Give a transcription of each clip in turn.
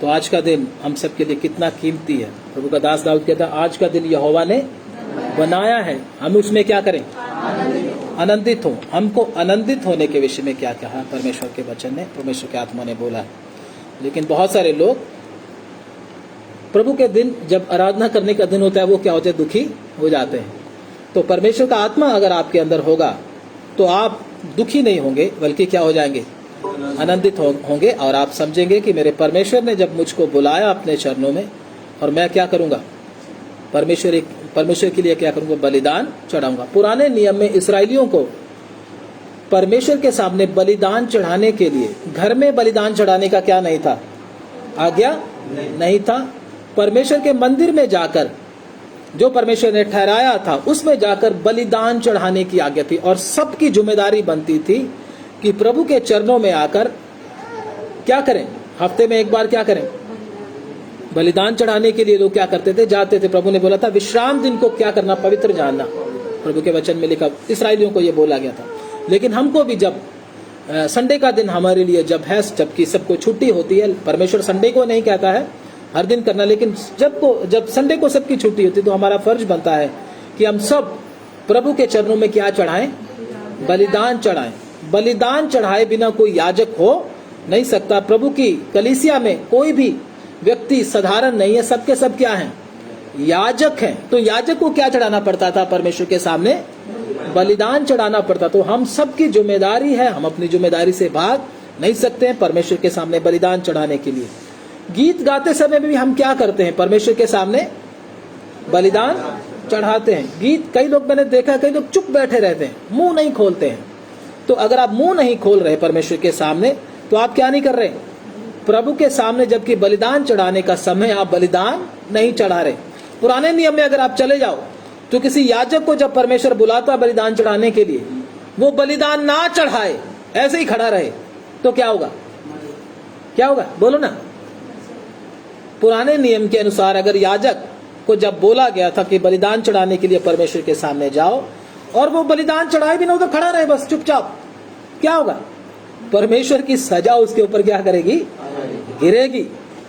तो आज का दिन हम सब के लिए कितना कीमती है। प्रभु का दास दाऊद कहता है, आज का दिन यहोवा ने बनाया है, हम उसमें क्या करें? आनंदित हो। हमको आनंदित होने के विषय में क्या कहा परमेश्वर के वचन ने, परमेश्वर के आत्मा ने बोला है। लेकिन बहुत सारे लोग प्रभु के दिन जब आराधना करने का दिन होता है वो क्या होते हैं? दुखी हो जाते हैं। तो परमेश्वर का आत्मा अगर आपके अंदर होगा तो आप दुखी नहीं होंगे, बल्कि क्या हो जाएंगे? आनंदित होंगे। और आप समझेंगे कि मेरे परमेश्वर ने जब मुझको बुलाया अपने चरणों में, और मैं क्या करूंगा? परमेश्वर के लिए क्या करूंगा? बलिदान चढ़ाऊंगा। पुराने नियम में इस्राएलियों को परमेश्वर के सामने बलिदान चढ़ाने के लिए घर में बलिदान चढ़ाने का क्या नहीं था? आज्ञा नहीं था। परमेश्वर के मंदिर में जाकर, जो परमेश्वर ने ठहराया था, उसमें जाकर बलिदान चढ़ाने की आज्ञा थी। और सबकी जिम्मेदारी बनती थी कि प्रभु के चरणों में आकर क्या करें? हफ्ते में एक बार क्या करें? बलिदान चढ़ाने के लिए लोग क्या करते थे? जाते थे। प्रभु ने बोला था विश्राम दिन को क्या करना? पवित्र जानना। प्रभु के वचन में लिखा, इस्राएलियों को ये बोला गया था। लेकिन हमको भी जब संडे का दिन हमारे लिए जब है, जबकि सबको छुट्टी होती है, परमेश्वर संडे को नहीं कहता है हर दिन करना, लेकिन जब संडे को सबकी छुट्टी होती है तो हमारा फर्ज बनता है कि हम सब प्रभु के चरणों में क्या चढ़ाएं? बलिदान चढ़ाएं। बलिदान चढ़ाए बिना कोई याजक हो नहीं सकता। प्रभु की कलीसिया में कोई भी व्यक्ति साधारण नहीं है, सबके सब क्या हैं? याजक हैं। तो याजक को क्या चढ़ाना पड़ता था? परमेश्वर के सामने बलिदान चढ़ाना पड़ता। तो हम सबकी जिम्मेदारी है, हम अपनी जिम्मेदारी से भाग नहीं सकते हैं परमेश्वर के सामने बलिदान चढ़ाने के लिए। गीत गाते समय भी हम क्या करते हैं? परमेश्वर के सामने बलिदान चढ़ाते हैं। गीत, कई लोग मैंने देखा, कई लोग चुप बैठे रहते हैं, मुंह नहीं खोलते हैं। तो अगर आप मुंह नहीं खोल रहे परमेश्वर के सामने, तो आप क्या नहीं कर रहे? प्रभु के सामने जबकि बलिदान चढ़ाने का समय, आप बलिदान नहीं चढ़ा रहे। पुराने नियम में अगर आप चले जाओ तो किसी याजक को जब परमेश्वर बुलाता बलिदान चढ़ाने के लिए, वो बलिदान ना चढ़ाए, ऐसे ही खड़ा रहे, तो क्या होगा? क्या होगा? बोलो ना। पुराने नियम के अनुसार अगर याजक को जब बोला गया था कि बलिदान चढ़ाने के लिए परमेश्वर के सामने जाओ, और वो बलिदान चढ़ाए भी ना, उधर खड़ा रहे बस चुपचाप, क्या होगा? परमेश्वर की सजा उसके ऊपर क्या करेगी? गिरेगी।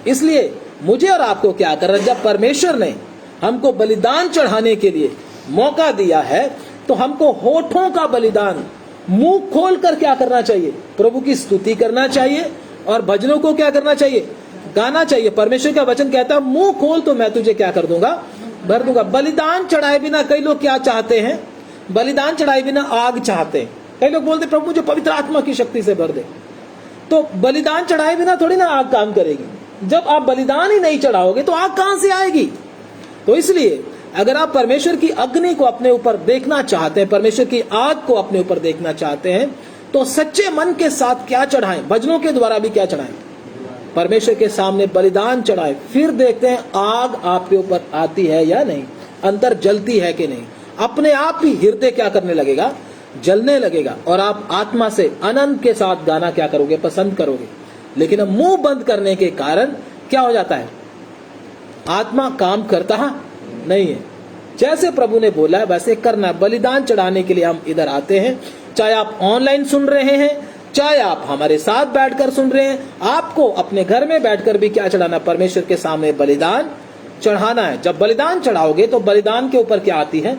इसलिए मुझे और आपको क्या करना? जब परमेश्वर ने हमको बलिदान चढ़ाने के लिए मौका दिया है, तो हमको होठों का बलिदान, मुंह खोल कर क्या करना चाहिए? प्रभु की स्तुति करना चाहिए। और भजनों को क्या करना चाहिए? गाना चाहिए। परमेश्वर का वचन कहता है मुंह खोल तो मैं तुझे क्या कर दूंगा? भर दूंगा। बलिदान चढ़ाए बिना कई लोग क्या चाहते हैं? बलिदान चढ़ाए बिना आग चाहते हैं। कई लोग बोलते प्रभु मुझे पवित्र आत्मा की शक्ति से भर दे। तो बलिदान चढ़ाए बिना थोड़ी ना आग काम करेगी। जब आप बलिदान ही नहीं चढ़ाओगे तो आग कहां से आएगी? तो इसलिए अगर आप परमेश्वर की अग्नि को अपने ऊपर देखना चाहते हैं, परमेश्वर की आग को अपने ऊपर देखना चाहते हैं, तो सच्चे मन के साथ क्या चढ़ाएं? भजनों के द्वारा भी क्या चढ़ाएं? परमेश्वर के सामने बलिदान चढ़ाएं। फिर देखते हैं आग आपके ऊपर आती है या नहीं, अंदर जलती है कि नहीं। अपने आप ही हृदय क्या करने लगेगा? जलने लगेगा। और आप आत्मा से आनंद के साथ गाना क्या करोगे? पसंद करोगे। लेकिन अब मुंह बंद करने के कारण क्या हो जाता है? आत्मा काम करता नहीं है। जैसे प्रभु ने बोला है वैसे करना है। बलिदान चढ़ाने के लिए हम इधर आते हैं, चाहे आप ऑनलाइन सुन रहे हैं, चाहे आप हमारे साथ बैठकर सुन रहे हैं। आपको अपने घर में बैठकर भी क्या चढ़ाना? परमेश्वर के सामने बलिदान चढ़ाना है। जब बलिदान चढ़ाओगे तो बलिदान के ऊपर क्या आती है?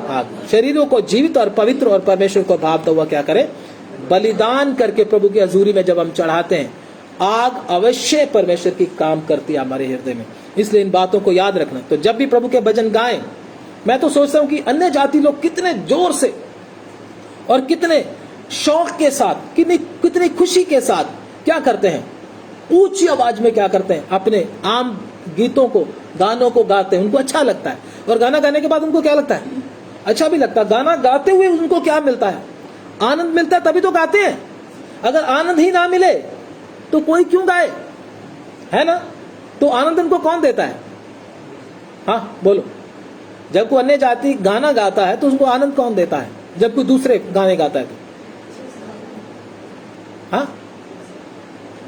आग। शरीरों को जीवित और पवित्र और परमेश्वर को भावता हुआ क्या करें? बलिदान करके प्रभु की हजूरी में जब हम चढ़ाते हैं, आग अवश्य परमेश्वर की काम करती है हमारे हृदय में। इसलिए इन बातों को याद रखना। तो जब भी प्रभु के भजन गाएं, मैं तो सोचता हूं कि अन्य जाति लोग कितने जोर से और कितने शौक के साथ, कितनी खुशी के साथ क्या करते हैं? ऊंची आवाज में क्या करते हैं? अपने आम गीतों को, गानों को गाते हैं। उनको अच्छा लगता है। और गाना गाने के बाद उनको क्या लगता है? अच्छा भी लगता है। गाना गाते हुए उनको क्या मिलता है? आनंद मिलता है, तभी तो गाते हैं। अगर आनंद ही ना मिले तो कोई क्यों गाए? है ना? तो आनंद उनको कौन देता है? हाँ बोलो। जब कोई अन्य जाति गाना गाता है तो उसको आनंद कौन देता है? जब कोई दूसरे गाने गाता है तो हाँ,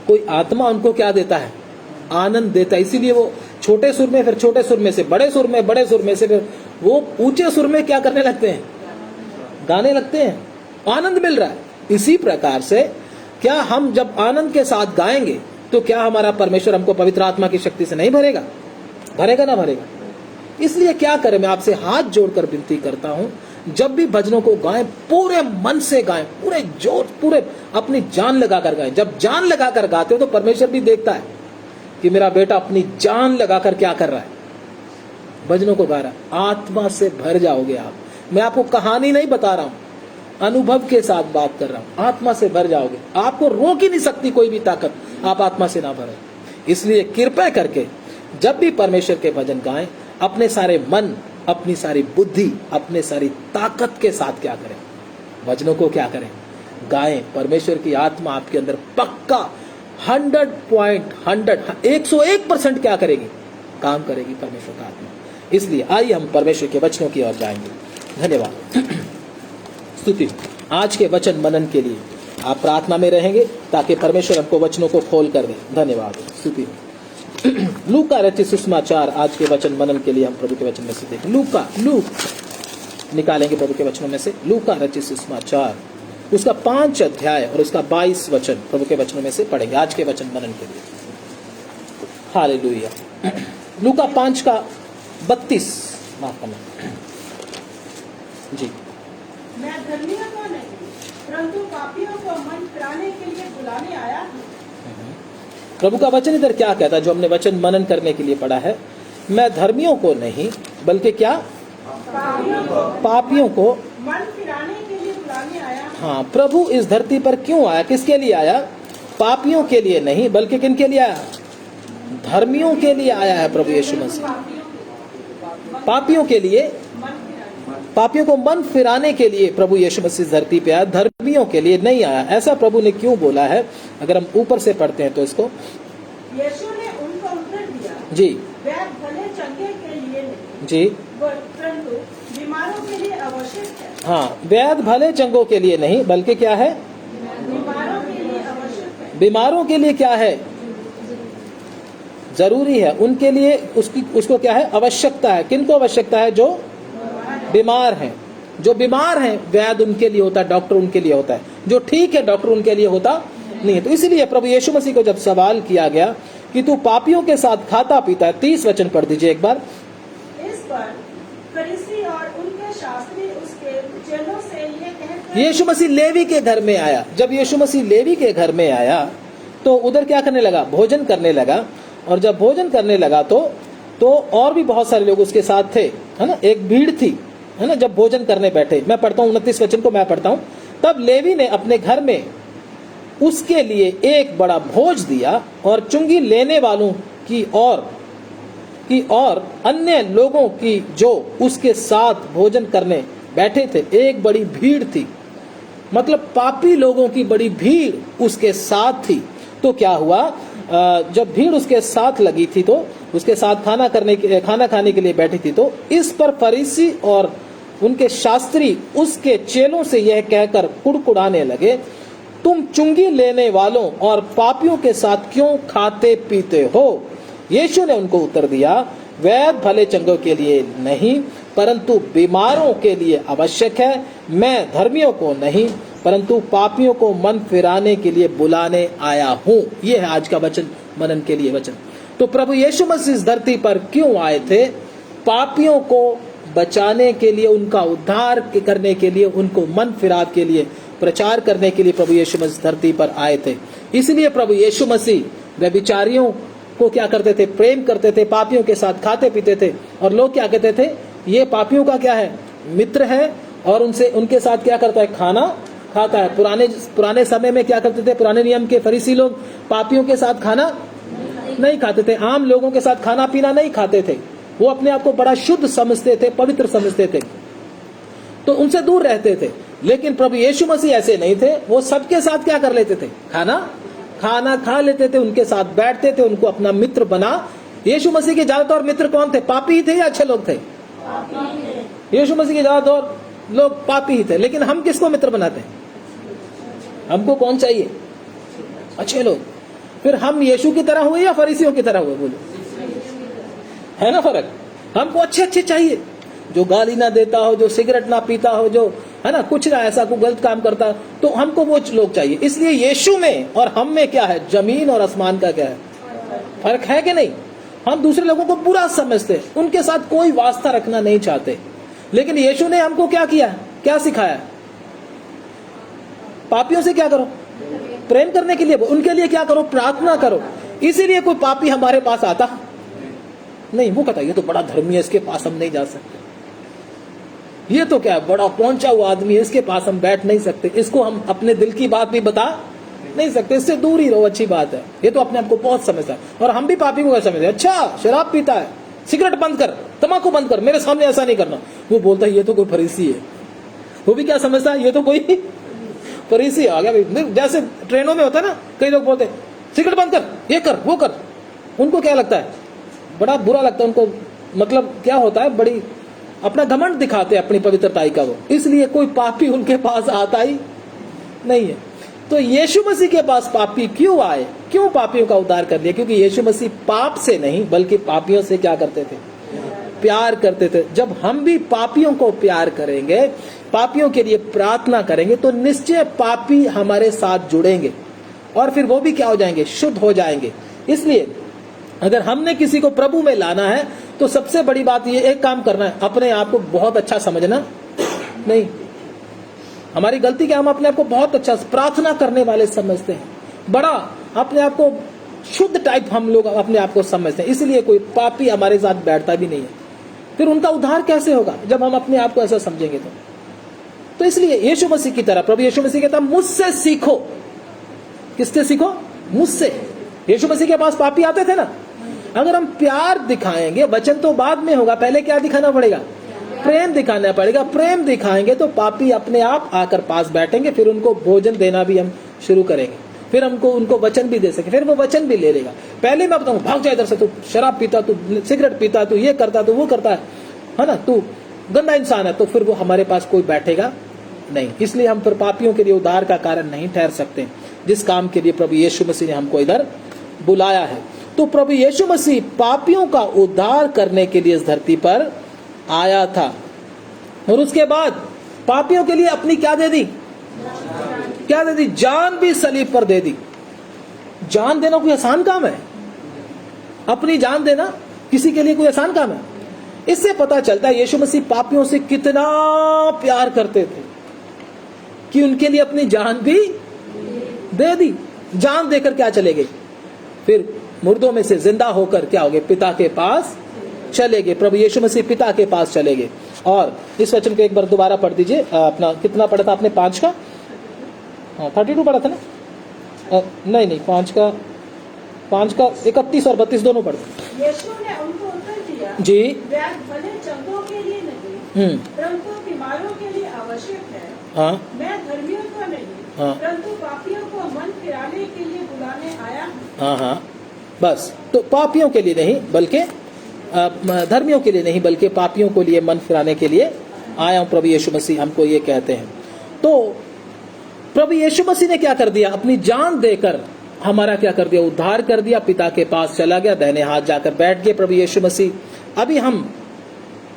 कोई आत्मा उनको क्या देता है? आनंद देता है। इसीलिए वो छोटे सुर में, फिर छोटे सुर में से बड़े सुर में, बड़े सुर में से फिर वो ऊंचे सुर में क्या करने लगते हैं? गाने लगते हैं। आनंद मिल रहा है। इसी प्रकार से क्या हम जब आनंद के साथ गाएंगे तो क्या हमारा परमेश्वर हमको पवित्र आत्मा की शक्ति से नहीं भरेगा? भरेगा ना भरेगा? इसलिए क्या करें, मैं आपसे हाथ जोड़कर विनती करता हूं, जब भी भजनों को गाएं पूरे मन से गाएं, पूरे जोर, पूरे अपनी जान लगाकर गाएं। जब जान लगाकर गाते हो तो परमेश्वर भी देखता है कि मेरा बेटा अपनी जान लगाकर क्या कर रहा है, भजनों को गा रहा है। आत्मा से भर जाओगे आप। मैं आपको कहानी नहीं बता रहा हूं, अनुभव के साथ बात कर रहा हूं। आत्मा से भर जाओगे, आपको रोक ही नहीं सकती कोई भी ताकत, आप आत्मा से ना भरे। इसलिए कृपया करके जब भी परमेश्वर के भजन गाएं, अपने सारे मन, अपनी सारी बुद्धि, अपने सारी ताकत के साथ क्या करें, भजनों को क्या करें, गाएं। परमेश्वर की आत्मा आपके अंदर पक्का 101% क्या करेगी, काम करेगी परमेश्वर का आत्मा। इसलिए आइए हम परमेश्वर के वचनों की ओर जाएंगे। धन्यवाद। स्तुति। आज के वचन मनन के लिए आप प्रार्थना में रहेंगे ताकि परमेश्वर हमको वचनों को खोल कर दे। धन्यवाद। स्तुति। लूका रचित सुसमाचार आज के वचन मनन के लिए हम प्रभु के वचन में से देखें। लूक निकालेंगे प्रभु के वचनों में से। लूका रचित सुसमाचार उसका 5 अध्याय और उसका 22 वचन प्रभु के वचनों में से पढ़ेंगे आज के वचन मनन के लिए। हालेलुया। लूका 5 का 32, माफ करना जी। मैं धर्मियों को नहीं परंतु पापियों को मन फिराने के लिए बुलाने आया हूं। प्रभु का वचन इधर क्या कहता है, जो हमने वचन मनन करने के लिए पढ़ा है? मैं धर्मियों को नहीं बल्कि क्या, पापियों को मन फिराने के लिए बुलाने आया हूं। हाँ, प्रभु इस धरती पर क्यों आया, किसके लिए आया? पापियों के लिए नहीं बल्कि किन के लिए आया? धर्मियों के लिए आया है प्रभु यीशु मसीह। पापियों के लिए, पापियों को मन फिराने के लिए प्रभु यीशु मसीह धरती पे आया, धर्मियों के लिए नहीं आया। ऐसा प्रभु ने क्यों बोला है? अगर हम ऊपर से पढ़ते हैं तो इसको, यीशु ने उनको उत्तर दिया, जी, वैद भले चंगे के लिए नहीं, जी, परंतु बीमारों के लिए आवश्यक है। हाँ, वैद भले चंगों के लिए नहीं बल्कि क्या है? बीमारों के लिए आवश्यक है। बीमारों के लिए क्या है? जरूरी है उनके लिए, उसको क्या है? आवश्यकता है। किनको आवश्यकता है? जो बीमार हैं। जो बीमार हैं वैद उनके लिए होता है, डॉक्टर उनके लिए होता है। जो ठीक है डॉक्टर उनके लिए होता नहीं है। तो इसलिए प्रभु यीशु मसीह को जब सवाल किया गया कि तू पापियों के साथ खाता पीता है, 30 वचन पढ़ दीजिए एक बार। इस पर फरीसी और उनके शास्त्री उसके चेलों से ये कहकर, यीशु मसीह लेवी के घर में आया। जब यीशु मसीह लेवी के घर में आया तो उधर क्या करने लगा? भोजन करने लगा। और जब भोजन करने लगा तो और भी बहुत सारे लोग उसके साथ थे, है ना, एक भीड़ थी, है ना। जब भोजन करने बैठे, मैं पढ़ता हूँ 29 वचन को, मैं पढ़ता हूँ। तब लेवी ने अपने घर में उसके लिए एक बड़ा भोज दिया और चुंगी लेने वालों की और अन्य लोगों की जो उसके साथ भोजन करने बैठे थे, एक बड़ी भीड़ थी। मतलब पापी लोगों की बड़ी भीड़ उसके साथ थी। तो क्या हुआ? जब भीड़ उसके साथ लगी थी तो उसके साथ खाना खाने के लिए बैठी थी, तो इस पर फरीसी और उनके शास्त्री उसके चेलों से यह कहकर कुड़कुड़ाने लगे, तुम चुंगी लेने वालों और पापियों के साथ क्यों खाते पीते हो? यीशु ने उनको उत्तर दिया, वैद भले चंगों के लिए नहीं परंतु बीमारों के लिए आवश्यक है। मैं धर्मियों को नहीं परंतु पापियों को मन फिराने के लिए बुलाने आया हूँ। ये है आज का वचन मनन के लिए वचन। तो प्रभु यीशु मसीह इस धरती पर क्यों आए थे? पापियों को बचाने के लिए, उनका उद्धार करने के लिए, उनको मन फिराव के लिए, प्रचार करने के लिए प्रभु यीशु मसीह धरती पर आए थे। इसलिए प्रभु यीशु मसीह व्यभिचारियों को क्या करते थे? प्रेम करते थे, पापियों के साथ खाते पीते थे। और लोग क्या कहते थे? ये पापियों का क्या है? मित्र है और उनके साथ क्या करता है? खाना खाता है। पुराने समय में क्या करते थे? पुराने नियम के फरीसी लोग पापियों के साथ खाना नहीं खाते थे, आम लोगों के साथ खाना पीना नहीं खाते थे। वो अपने आप को बड़ा शुद्ध समझते थे, पवित्र समझते थे, तो उनसे दूर रहते थे। लेकिन प्रभु यीशु मसीह ऐसे नहीं थे। वो सबके साथ क्या कर लेते थे? खाना खा लेते थे, उनके साथ बैठते थे, उनको अपना मित्र बना। यीशु मसीह के ज्यादातर मित्र कौन थे? पापी ही थे या अच्छे लोग थे? यीशु मसीह के ज्यादातर लोग पापी ही थे। लेकिन हम किसको मित्र बनाते हैं? हमको कौन चाहिए? अच्छे लोग। फिर हम यीशु की तरह हुए या फरीसियों की तरह हुए? बोलो, है ना फर्क? हमको अच्छे चाहिए, जो गाली ना देता हो, जो सिगरेट ना पीता हो, जो है ना, कुछ ना ऐसा कोई गलत काम करता, तो हमको वो लोग चाहिए। इसलिए यीशु में और हम में क्या है, जमीन और आसमान का क्या है फर्क है कि नहीं। हम दूसरे लोगों को बुरा समझते, उनके साथ कोई वास्ता रखना नहीं चाहते, लेकिन यीशु ने हमको क्या किया, क्या सिखाया, पापियों से क्या करो, प्रेम करने के लिए, उनके लिए क्या करो, प्रार्थना करो। इसीलिए कोई पापी हमारे पास आता नहीं, वो कहता ये तो बड़ा धर्मी है, इसके पास हम नहीं जा सकते, ये तो क्या है, बड़ा पहुंचा हुआ आदमी है, इसके पास हम बैठ नहीं सकते, इसको हम अपने दिल की बात भी बता नहीं सकते, इससे दूर ही रहो, अच्छी बात है, ये तो अपने आप को बहुत समझता है। और हम भी पापी को क्या समझते हैं, अच्छा शराब पीता है, सिगरेट बंद कर, तम्बाकू बंद कर, मेरे सामने ऐसा नहीं करना। वो बोलता है ये तो कोई फरीसी है, वो भी क्या समझता है, ये तो कोई फरीसी आ गया। जैसे ट्रेनों में होता है ना, कई लोग बोलते हैं सिगरेट बंद कर, ये कर, वो कर, उनको क्या लगता है, बड़ा बुरा लगता है उनको, मतलब क्या होता है, बड़ी अपना घमंड दिखाते हैं अपनी पवित्रताई का वो, इसलिए कोई पापी उनके पास आता ही नहीं है। तो यीशु मसीह के पास पापी क्यों आए, क्यों पापियों का उद्धार कर लिया, क्योंकि यीशु मसीह पाप से नहीं बल्कि पापियों से क्या करते थे, प्यार करते थे। जब हम भी पापियों को प्यार करेंगे, पापियों के लिए प्रार्थना करेंगे, तो निश्चय पापी हमारे साथ जुड़ेंगे और फिर वो भी क्या हो जाएंगे, शुद्ध हो जाएंगे। इसलिए अगर हमने किसी को प्रभु में लाना है तो सबसे बड़ी बात ये एक काम करना है, अपने आप को बहुत अच्छा समझना नहीं। हमारी गलती क्या, हम अपने आप को बहुत अच्छा प्रार्थना करने वाले समझते हैं, बड़ा अपने आप को शुद्ध टाइप हम लोग अपने आप को समझते हैं, इसलिए कोई पापी हमारे साथ बैठता भी नहीं है। फिर उनका उद्धार कैसे होगा जब हम अपने आप को ऐसा समझेंगे तो इसलिए यीशु मसीह की तरह प्रभु यीशु मसीह कहता मुझसे सीखो। किससे सीखो, मुझसे। यीशु मसीह के पास पापी आते थे ना, अगर हम प्यार दिखाएंगे, वचन तो बाद में होगा, पहले क्या दिखाना पड़ेगा, प्रेम दिखाना पड़ेगा। प्रेम दिखाएंगे तो पापी अपने आप आकर पास बैठेंगे, फिर उनको भोजन देना भी हम शुरू करेंगे, फिर हमको उनको वचन भी दे सके, फिर वो वचन भी ले लेगा। पहले मैं बताऊं भाग जाए इधर से, तू शराब पीता, तू सिगरेट पीता, तू ये करता, तू वो करता है ना, तू गंदा इंसान है, तो फिर वो हमारे पास कोई बैठेगा नहीं। इसलिए हम फिर पापियों के लिए उद्धार का कारण नहीं ठहर सकते, जिस काम के लिए प्रभु यीशु मसीह ने हमको इधर बुलाया है। तो प्रभु यीशु मसीह पापियों का उद्धार करने के लिए इस धरती पर आया था, और उसके बाद पापियों के लिए अपनी क्या दे दी, क्या दे दी, जान भी सलीब पर दे दी। जान देना कोई आसान काम है, अपनी जान देना किसी के लिए कोई आसान काम है। इससे पता चलता है यीशु मसीह पापियों से कितना प्यार करते थे कि उनके लिए अपनी जान भी दे दी। जान देकर क्या चले गए, फिर मुर्दों में से जिंदा होकर क्या हो गए, पिता के पास चले गए। प्रभु यीशु मसीह पिता के पास चले गए। और इस वचन को एक बार दोबारा पढ़ दीजिए, अपना कितना पढ़ा था आपने, 5 का 32 पढ़ा था ना, नहीं 5 का 31 और 32 दोनों पढ़ दो। यीशु ने उनको उत्तर दिया, जी, वैद्य भले चंगों के लिए नहीं परंतु बीमारों के लिए आवश्यक है। हाँ, मैं धर्मियों को नहीं परंतु पापियों को मन फिराने के लिए बुलाने आया। हाँ, बस। तो पापियों के लिए नहीं बल्कि धर्मियों के लिए नहीं बल्कि पापियों के लिए मन फिराने के लिए आया हूं, प्रभु यीशु मसीह हमको ये कहते हैं। तो प्रभु यीशु मसीह ने क्या कर दिया, अपनी जान देकर हमारा क्या कर दिया, उद्धार कर दिया, पिता के पास चला गया, दाहिने हाथ जाकर बैठ गए प्रभु यीशु मसीह। अभी हम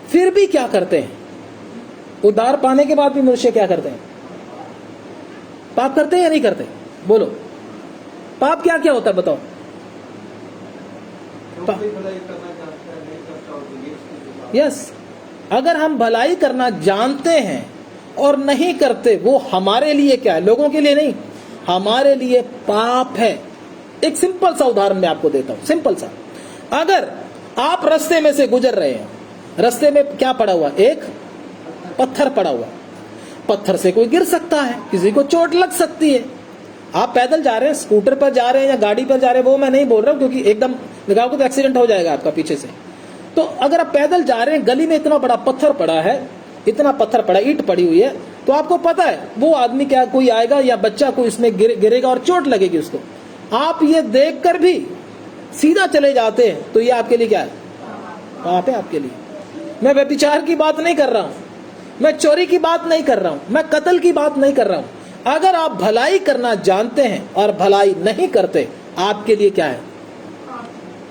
फिर भी क्या करते हैं, उद्धार पाने के बाद भी मनुष्य क्या करते हैं, पाप करते हैं या नहीं करते, बोलो। पाप क्या क्या होता है बताओ। यस, अगर हम भलाई करना जानते हैं और नहीं करते, वो हमारे लिए क्या है, लोगों के लिए नहीं, हमारे लिए पाप है। एक सिंपल सा उदाहरण मैं आपको देता हूं, सिंपल सा। अगर आप रास्ते में से गुजर रहे हैं, रास्ते में क्या पड़ा हुआ, एक पत्थर पड़ा हुआ, पत्थर से कोई गिर सकता है, किसी को चोट लग सकती है। आप पैदल जा रहे हैं, स्कूटर पर जा रहे हैं या गाड़ी पर जा रहे हैं, वो मैं नहीं बोल रहा हूं, क्योंकि एकदम लगाओगे तो एक्सीडेंट हो जाएगा आपका पीछे से। तो अगर आप पैदल जा रहे हैं, गली में इतना बड़ा पत्थर पड़ा है, इतना पत्थर पड़ा, ईंट पड़ी हुई है, तो आपको पता है वो आदमी क्या, कोई आएगा या बच्चा कोई इसमें गिरेगा और चोट लगेगी उसको। आप ये देखकर भी सीधा चले जाते हैं, तो ये आपके लिए क्या है, पाप है आपके लिए। मैं व्यभिचार की बात नहीं कर रहा हूं, मैं चोरी की बात नहीं कर रहा हूं, मैं कत्ल की बात नहीं कर रहा हूं। अगर आप भलाई करना जानते हैं और भलाई नहीं करते, आपके लिए क्या है,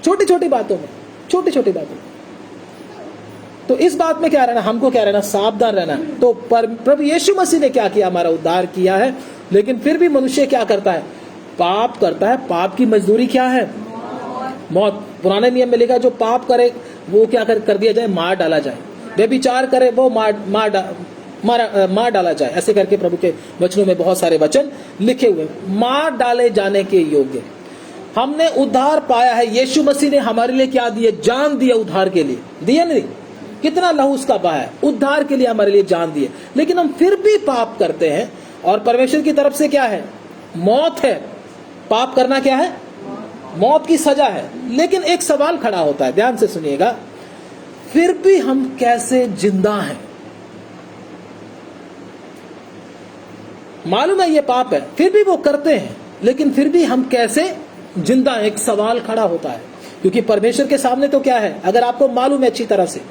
छोटी छोटी बातों में, छोटी छोटी बातों में। तो इस बात में क्या रहना, हमको क्या रहना, सावधान रहना। तो प्रभु यीशु मसीह ने क्या किया, हमारा उद्धार किया है, लेकिन फिर भी मनुष्य क्या करता है, पाप करता है। पाप की मजदूरी क्या है, मौत। पुराने नियम में लिखा, जो पाप करे वो क्या कर दिया जाए, मार डाला जाए। व्यभिचार करे वो मार डाला जाए। ऐसे करके प्रभु के वचनों में बहुत सारे वचन लिखे हुए, मार डाले जाने के योग्य। हमने उद्धार पाया है, यीशु मसीह ने हमारे लिए क्या दिए, जान दिया उद्धार के लिए, दिया नहीं, कितना लहू उसका बहा है, उद्धार के लिए हमारे लिए जान दिए। लेकिन हम फिर भी पाप करते हैं, और परमेश्वर की तरफ से क्या है, मौत है। पाप करना क्या है, मौत की सजा है। लेकिन एक सवाल खड़ा होता है, ध्यान से सुनिएगा, फिर भी हम कैसे जिंदा हैं? मालूम है ये पाप है, फिर भी वो करते हैं, लेकिन फिर भी हम कैसे जिंदा हैं, एक सवाल खड़ा होता है। क्योंकि परमेश्वर के सामने तो क्या है, अगर आपको मालूम है अच्छी तरह से,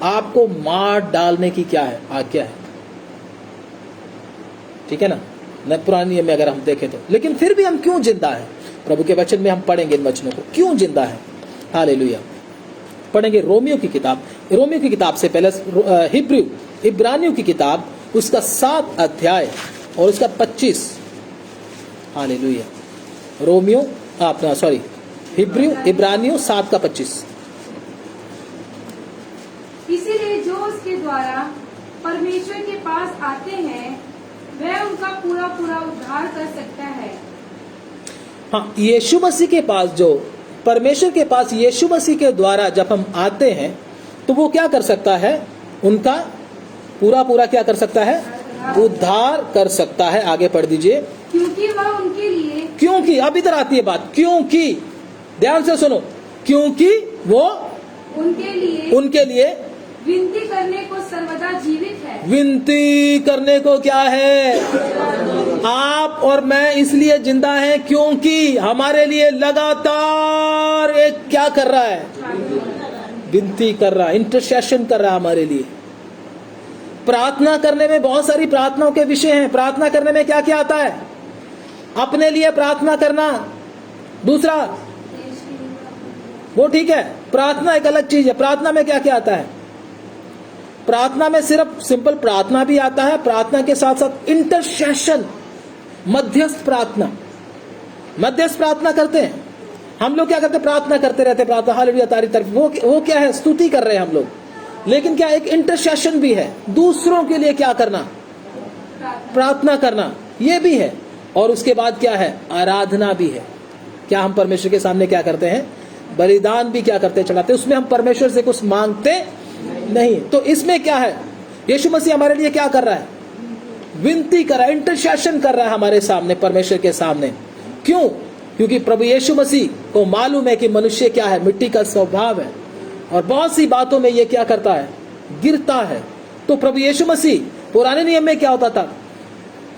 आपको मार डालने की क्या है, आज्ञा है, ठीक है ना, न पुराने नियम में अगर हम देखें तो। लेकिन फिर भी हम क्यों जिंदा हैं, प्रभु के वचन में हम पढ़ेंगे इन वचनों को, क्यों जिंदा है। हालेलुया। पढ़ेंगे रोमियो की किताब से पहले इब्रानियों की किताब, उसका 7 अध्याय और उसका 25। हालेलुया। इब्रानियों 7 का 25। इसीलिए जो उसके द्वारा परमेश्वर के पास आते हैं, वह उनका पूरा पूरा उद्धार कर सकता है। हाँ, यीशु मसीह के पास, जो परमेश्वर के पास यीशु मसीह के द्वारा जब हम आते हैं, तो वो क्या कर सकता है, उनका पूरा पूरा क्या कर सकता है, उद्धार कर सकता है। आगे पढ़ दीजिए। क्योंकि वह उनके लिए, क्योंकि, अब इधर आती है बात, क्योंकि, ध्यान से सुनो, क्योंकि वो उनके लिए विनती करने को सर्वदा जीवित है। विनती करने को क्या है, आप और मैं इसलिए जिंदा हैं क्योंकि हमारे लिए लगातार एक क्या कर रहा है, विनती कर रहा है, इंटरसेशन कर रहा है हमारे लिए। प्रार्थना करने में बहुत सारी प्रार्थनाओं के विषय हैं। प्रार्थना करने में क्या क्या आता है, अपने लिए प्रार्थना करना, दूसरा वो ठीक है, प्रार्थना एक अलग चीज है। प्रार्थना में क्या क्या आता है, प्रार्थना में सिर्फ सिंपल प्रार्थना भी आता है, प्रार्थना के साथ साथ इंटरसेशन, मध्यस्थ प्रार्थना करते हैं हम लोग। क्या करते हैं, प्रार्थना करते रहते, प्रार्थना हालेलुया तारी तरफ, वो क्या है, स्तुति कर रहे हैं हम लोग। लेकिन क्या एक इंटरसेशन भी है, दूसरों के लिए क्या करना, प्रार्थना करना, ये भी है। और उसके बाद क्या है, आराधना भी है। क्या हम परमेश्वर के सामने क्या करते हैं, बलिदान भी क्या करते हैं, चढ़ाते हैं। उसमें हम परमेश्वर से कुछ मांगते नहीं। तो इसमें क्या है, यीशु मसीह हमारे लिए क्या कर रहा है, विनती कर रहा है, इंटरसेशन कर रहा है हमारे सामने, परमेश्वर के सामने। क्यों, क्योंकि प्रभु यीशु मसीह को मालूम है कि मनुष्य क्या है, मिट्टी का स्वभाव है, और बहुत सी बातों में ये क्या करता है, गिरता है। तो प्रभु यीशु मसीह, पुराने नियम में क्या होता था,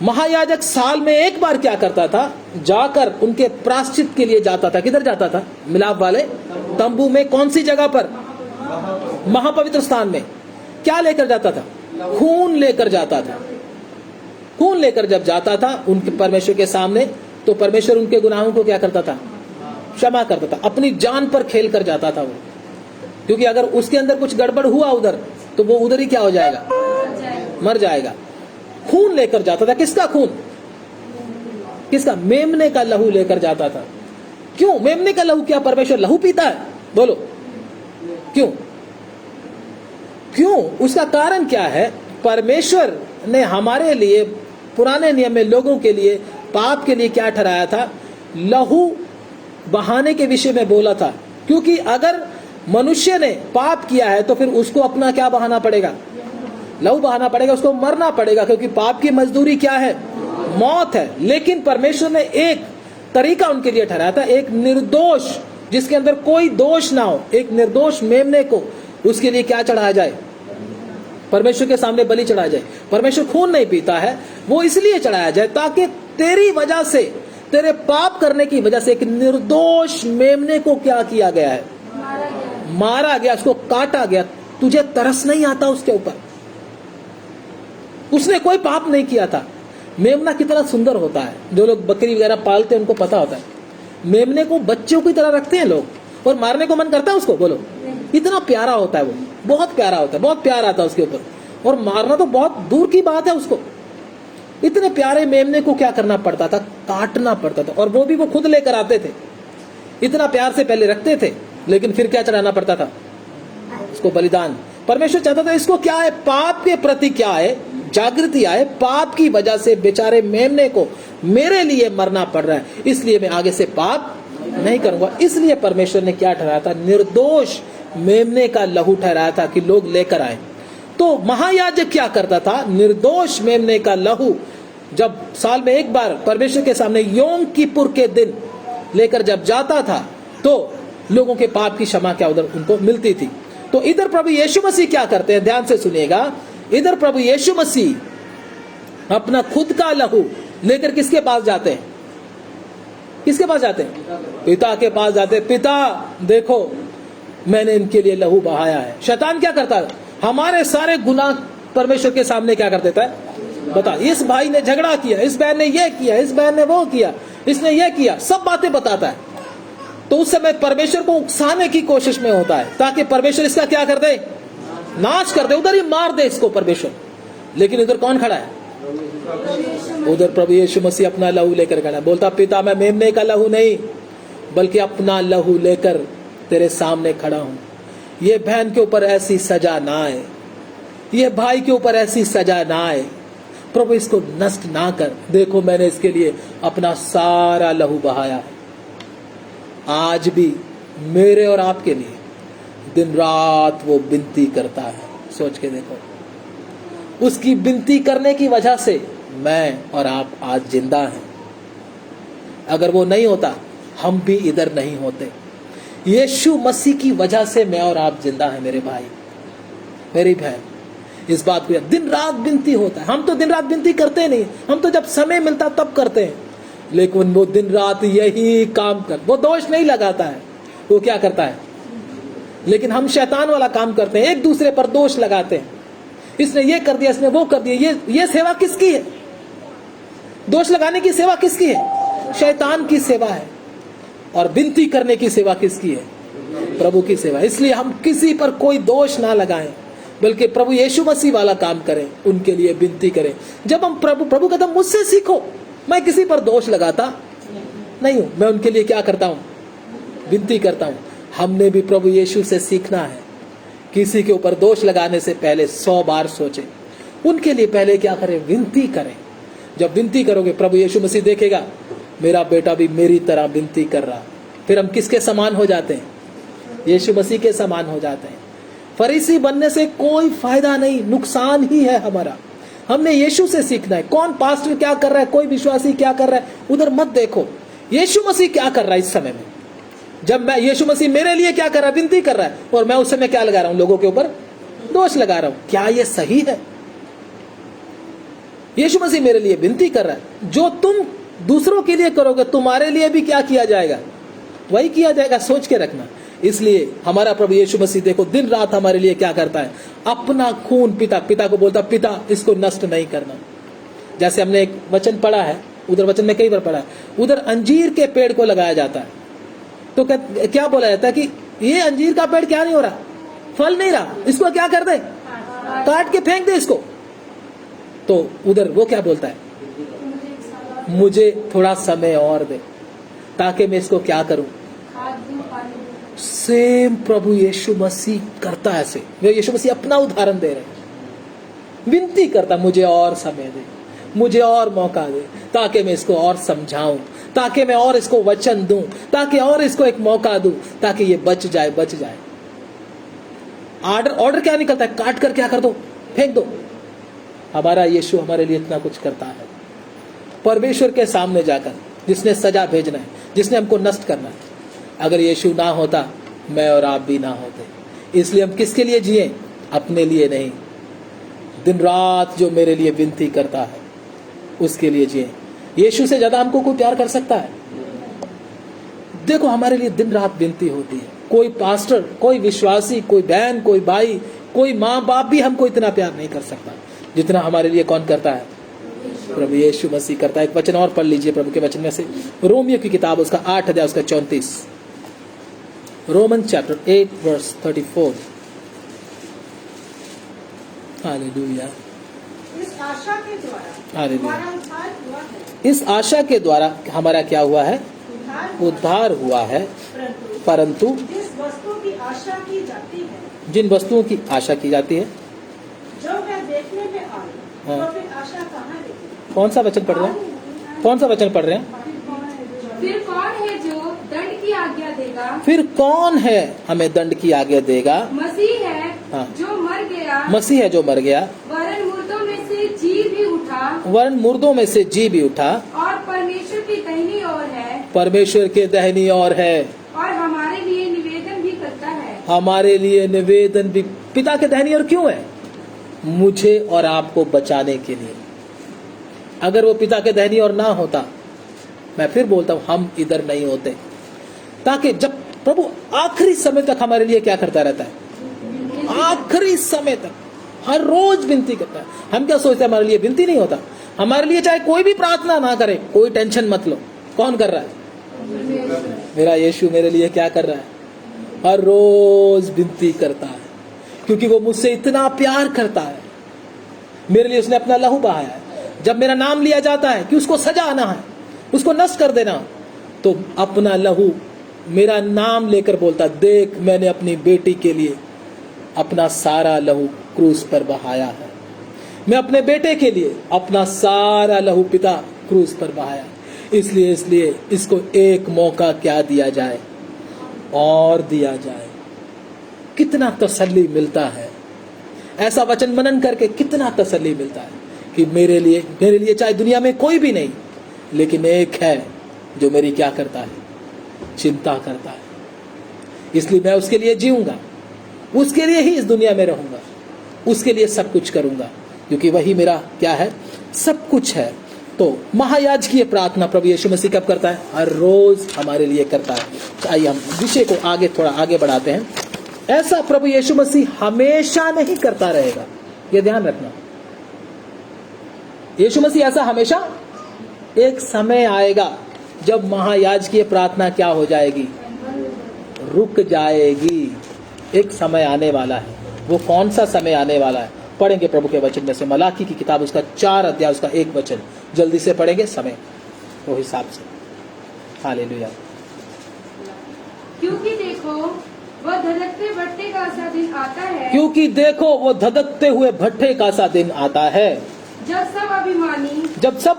महायाजक साल में एक बार क्या करता था, जाकर उनके प्रायश्चित के लिए जाता था। किधर जाता था, मिलाप वाले तंबू में। कौन सी जगह पर, महापवित्र स्थान में। क्या लेकर जाता था, खून लेकर जाता था। खून लेकर जब जाता था उनके परमेश्वर के सामने, तो परमेश्वर उनके गुनाहों को क्या करता था, क्षमा करता था। अपनी जान पर खेल कर जाता था वो, क्योंकि अगर उसके अंदर कुछ गड़बड़ हुआ उधर, तो वो उधर ही क्या हो जाएगा, मर जाएगा। खून लेकर जाता था। किसका खून, किसका, मेमने का लहू लेकर जाता था। क्यों, मेमने का लहू, क्या परमेश्वर लहू पीता है, बोलो क्यों, क्यों, उसका कारण क्या है, परमेश्वर ने हमारे लिए पुराने नियम में लोगों के लिए पाप के लिए क्या ठहराया था, लहू बहाने के विषय में बोला था। क्योंकि अगर मनुष्य ने पाप किया है तो फिर उसको अपना क्या बहाना पड़ेगा, लहू बहाना पड़ेगा, उसको मरना पड़ेगा, क्योंकि पाप की मजदूरी क्या है, मौत है। लेकिन परमेश्वर ने एक तरीका उनके लिए ठहराया था, एक निर्दोष, जिसके अंदर कोई दोष ना हो, एक निर्दोष मेमने को उसके लिए क्या चढ़ाया जाए, परमेश्वर के सामने बलि चढ़ाया जाए। परमेश्वर खून नहीं पीता है, वो इसलिए चढ़ाया जाए ताकि तेरी वजह से, तेरे पाप करने की वजह से एक निर्दोष मेमने को क्या किया गया है, मारा गया, उसको काटा गया। तुझे तरस नहीं आता उसके ऊपर, उसने कोई पाप नहीं किया था। मेमना कितना सुंदर होता है, जो लोग बकरी वगैरह पालते हैं उनको पता होता है। मेमने को बच्चों की तरह रखते हैं लोग, और मारने को मन करता है उसको, बोलो इतना प्यारा होता है वो, बहुत प्यारा होता है, बहुत प्यार आता है उसके ऊपर, और मारना तो बहुत दूर की बात है उसको। इतने प्यारे मेमने को क्या करना पड़ता था, काटना पड़ता था, और वो भी वो खुद लेकर आते थे। इतना प्यार से पहले रखते थे, लेकिन फिर क्या चढ़ाना पड़ता था उसको, बलिदान। परमेश्वर चाहता था इसको क्या है, पाप के प्रति क्या है, जागृति आए। पाप की वजह से बेचारे मेमने को मेरे लिए मरना पड़ रहा है, इसलिए मैं आगे से पाप नहीं करूंगा। इसलिए परमेश्वर ने क्या ठहराया था, निर्दोष मेमने का लहू ठहराया था कि लोग लेकर आए। तो महायाजक क्या करता था, निर्दोष मेमने का लहू जब साल में एक बार परमेश्वर के सामने योम किपुर के दिन लेकर जब जाता था, तो लोगों के पाप की क्षमा क्या उधर उनको मिलती थी। तो इधर प्रभु यीशु मसीह क्या करते हैं, ध्यान से सुनिएगा। इधर प्रभु यीशु मसीह अपना खुद का लहू लेकर किसके पास जाते हैं, किसके पास जाते हैं, पिता के पास जाते हैं। पिता देखो मैंने इनके लिए लहू बहाया है। शैतान क्या करता है, हमारे सारे गुनाह परमेश्वर के सामने क्या कर देता है, बता, इस भाई ने झगड़ा किया, इस बहन ने ये किया, इस बहन ने वो किया, इसने ये किया, सब बातें बताता है। तो उस समय परमेश्वर को उकसाने की कोशिश में होता है, ताकि परमेश्वर इसका क्या कर दे, नाश कर दे, उधर ही मार दे इसको परमेश्वर। लेकिन इधर कौन खड़ा है, उधर प्रभु यीशु मसीह अपना लहू लेकर खड़ा है। बोलता, पिता मैं मेमने का लहू नहीं, बल्कि अपना लहू लेकर तेरे सामने खड़ा हूं। ये बहन के ऊपर ऐसी सजा ना आए, ये भाई के ऊपर ऐसी सजा ना आए, प्रभु इसको नष्ट ना कर। देखो मैंने इसके लिए अपना सारा लहू बहाया है। आज भी मेरे और आपके लिए दिन रात वो विनती करता है। सोच के देखो, उसकी विनती करने की वजह से मैं और आप आज जिंदा हैं। अगर वो नहीं होता हम भी इधर नहीं होते। यीशु मसीह की वजह से मैं और आप जिंदा हैं मेरे भाई, मेरी बहन। इस बात को दिन रात विनती होता है। हम तो दिन रात विनती करते नहीं, हम तो जब समय मिलता तब करते हैं, लेकिन वो दिन रात यही काम कर, वो दोष नहीं लगाता है, वो क्या करता है, लेकिन हम शैतान वाला काम करते हैं, एक दूसरे पर दोष लगाते हैं। इसने ये कर दिया, इसने वो कर दिया। ये सेवा किसकी है, दोष लगाने की सेवा किसकी है, शैतान की सेवा है। और विनती करने की सेवा किसकी है, प्रभु की सेवा। इसलिए हम किसी पर कोई दोष ना लगाएं, बल्कि प्रभु यीशु मसीह वाला काम करें, उनके लिए विनती करें। जब हम प्रभु कहता मुझसे सीखो, मैं किसी पर दोष लगाता नहीं हूं, मैं उनके लिए क्या करता हूं, विनती करता हूं। हमने भी प्रभु यीशु से सीखना है, किसी के ऊपर दोष लगाने से पहले 100 बार सोचें, उनके लिए पहले क्या करें, विनती करें। जब विनती करोगे प्रभु यीशु मसीह देखेगा मेरा बेटा भी मेरी तरह विनती कर रहा, फिर हम किसके समान हो जाते हैं, यीशु मसीह के समान हो जाते हैं। फरीसी बनने से कोई फायदा नहीं, नुकसान ही है हमारा। हमने यीशु से सीखना है। कौन पास्टर क्या कर रहा है, कोई विश्वासी क्या कर रहा है, उधर मत देखो, यीशु मसीह क्या कर रहा है इस समय में। जब मैं यीशु मसीह मेरे लिए क्या कर रहा है, विनती कर रहा है, और मैं उस समय क्या लगा रहा हूं, लोगों के ऊपर दोष लगा रहा हूं। क्या ये सही है? यीशु मसीह मेरे लिए विनती कर रहा है, जो तुम दूसरों के लिए करोगे तुम्हारे लिए भी क्या किया जाएगा, वही किया जाएगा, सोच के रखना। इसलिए हमारा प्रभु यीशु मसीह देखो दिन रात हमारे लिए क्या करता है, अपना खून पिता को बोलता, पिता इसको नष्ट नहीं करना। जैसे हमने एक वचन पढ़ा है, उधर वचन में कई बार पढ़ा है, उधर अंजीर के पेड़ को लगाया जाता है, तो क्या बोला जाता है कि ये अंजीर का पेड़ क्या नहीं हो रहा, फल नहीं रहा, इसको क्या कर दे, काट के फेंक दे इसको। तो उधर वो क्या बोलता है, मुझे थोड़ा समय और दे ताकि मैं इसको क्या करूं। सेम प्रभु यीशु मसीह करता है ऐसे। यीशु मसीह अपना उदाहरण दे रहे हैं, विनती करता, मुझे और समय दे, मुझे और मौका दे, ताकि मैं इसको और समझाऊं, ताकि मैं और इसको वचन दूं, ताकि और इसको एक मौका दूं, ताकि ये बच जाए। ऑर्डर क्या निकलता है, काट कर क्या कर दो, फेंक दो। हमारा यीशु हमारे लिए इतना कुछ करता है। परमेश्वर के सामने जाकर, जिसने सजा भेजना है, जिसने हमको नष्ट करना है, अगर यीशु ना होता मैं और आप भी ना होते। इसलिए हम किसके लिए जिए, अपने लिए नहीं, दिन रात जो मेरे लिए विनती करता है उसके लिए जिए। यीशु से ज्यादा हमको कोई प्यार कर सकता है? देखो हमारे लिए दिन रात विनती होती है। कोई पास्टर, कोई विश्वासी, कोई बहन, कोई भाई, कोई माँ बाप भी हमको इतना प्यार नहीं कर सकता जितना हमारे लिए कौन करता है, प्रभु यीशु मसीह करता है। एक वचन और पढ़ लीजिए प्रभु के वचन में से, रोमियो की किताब उसका 8 अध्याय उसका 34। Romans chapter 8 verse 34. हालेलुया। इस आशा के द्वारा हालेलुया। हमारा उद्धार हुआ है। इस आशा के द्वारा हमारा क्या हुआ है? उद्धार हुआ है। परंतु जिस वस्तु की आशा की जाती है, जिन वस्तुओं की आशा की जाती है, जो वह देखने में आए, हाँ। तो फिर आशा कहाँ रहेगी? कौन सा वचन पढ़ रहे हैं? कौन सा वचन पढ़ रहे हैं? फिर कौन है जो दंड की आज्ञा देगा? फिर कौन है हमें दंड की आज्ञा देगा? मसीह है हाँ। जो मर गया, मसीह है जो मर गया, वरन मुर्दों में से जी भी उठा, वरन मुर्दों में से जी भी उठा, और परमेश्वर की दाहिनी ओर है, परमेश्वर के दाहिनी ओर है, और हमारे लिए निवेदन भी करता है। हमारे लिए निवेदन भी। पिता के दाहिनी ओर क्यों है? मुझे और आपको बचाने के लिए। अगर वो पिता के दाहिनी ओर ना होता, मैं फिर बोलता हूं, हम इधर नहीं होते। ताकि जब प्रभु आखिरी समय तक हमारे लिए क्या करता रहता है? आखिरी समय तक हर रोज विनती करता है। हम क्या सोचते हैं हमारे लिए विनती नहीं होता? हमारे लिए चाहे कोई भी प्रार्थना ना करे, कोई टेंशन मत लो। कौन कर रहा है? मेरा यीशु मेरे लिए क्या कर रहा है? हर रोज विनती करता है, क्योंकि वो मुझसे इतना प्यार करता है। मेरे लिए उसने अपना लहू बहाया है। जब मेरा नाम लिया जाता है कि उसको सजाना है, उसको नष्ट कर देना, तो अपना लहू मेरा नाम लेकर बोलता, देख मैंने अपनी बेटी के लिए अपना सारा लहू क्रूस पर बहाया है। मैं अपने बेटे के लिए अपना सारा लहू पिता क्रूस पर बहाया। इसलिए इसको एक मौका क्या दिया जाए और दिया जाए। कितना तसल्ली मिलता है ऐसा वचन मनन करके, कितना तसल्ली मिलता है कि मेरे लिए चाहे दुनिया में कोई भी नहीं, लेकिन एक है जो मेरी क्या करता है? चिंता करता है। इसलिए मैं उसके लिए जीऊंगा, उसके लिए ही इस दुनिया में रहूंगा, उसके लिए सब कुछ करूंगा, क्योंकि वही मेरा क्या है? सब कुछ है। तो महायाजकीय प्रार्थना प्रभु यीशु मसीह कब करता है? हर रोज हमारे लिए करता है। आइए हम विषय को थोड़ा आगे बढ़ाते हैं। ऐसा प्रभु यीशु मसीह हमेशा नहीं करता रहेगा, यह ध्यान रखना। यीशु मसीह ऐसा हमेशा, एक समय आएगा जब महायाजकीय प्रार्थना क्या हो जाएगी? रुक जाएगी। एक समय आने वाला है। वो कौन सा समय आने वाला है? पढ़ेंगे प्रभु के वचन में से, मलाकी की किताब उसका 4 अध्याय उसका 1 वचन। जल्दी से पढ़ेंगे समय वो हिसाब से। हालेलुया। क्योंकि देखो वह धधकते भट्टे का सा दिन आता है, क्योंकि देखो वो धधकते हुए भट्टे का सा दिन आता है, जब सब